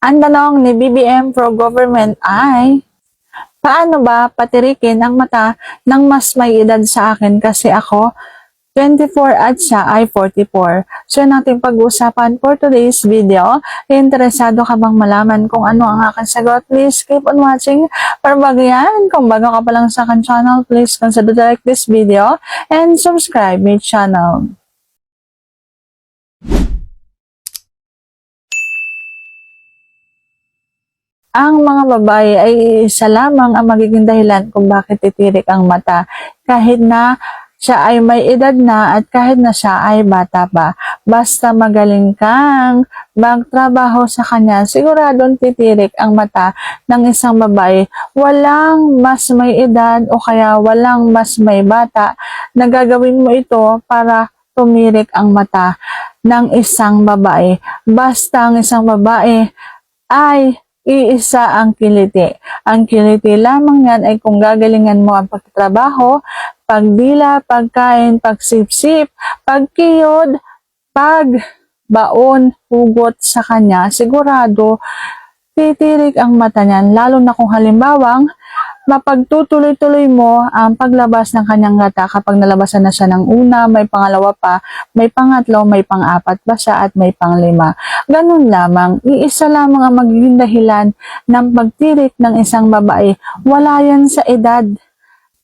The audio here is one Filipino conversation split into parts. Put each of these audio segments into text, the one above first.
Ang tanong ni BBM Pro Government ay, paano ba patirikin ang mata ng mas may edad sa akin kasi ako 24 at siya ay 44. So yun ating pag-uusapan for today's video. Interesado ka bang malaman kung ano ang aking sagot? Please keep on watching. Para bago yan, kung bago ka pa lang sa aking channel, please consider to like this video and subscribe my channel. Ang mga babae ay isa lamang ang magiging dahilan kung bakit titirik ang mata kahit na siya ay may edad na at kahit na siya ay bata pa. Basta magaling kang magtrabaho sa kanya, siguradong titirik ang mata ng isang babae. Walang mas may edad o kaya walang mas may bata na gagawin mo ito para tumirik ang mata ng isang babae. Basta ang isang babae ay iisa ang kiliti. Ang kiliti lamang yan ay kung gagalingan mo ang pagtatrabaho, pagdila, pagkain, pagsipsip, pagkiyod, pagbaon, hugot sa kanya, sigurado titirik ang mata niyan. Lalo na kung halimbawang mapagtutuloy-tuloy mo ang paglabas ng kanyang ngata kapag nalabasan na siya ng una, may pangalawa pa, may pangatlo, may pang-apat pa siya at may pang-lima. Ganun lamang, iisa lamang ang magiging dahilan ng pagtirik ng isang babae. Wala yan sa edad.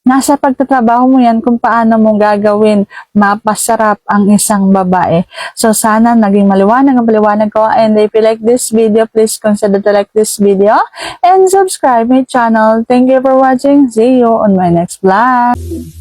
Nasa pagtatrabaho mo yan kung paano mo gagawin mapasarap ang isang babae. So sana naging maliwanag ang paliwanag ko, and if you like this video, please consider to like this video and subscribe my channel. Thank you for watching. See you on my next vlog.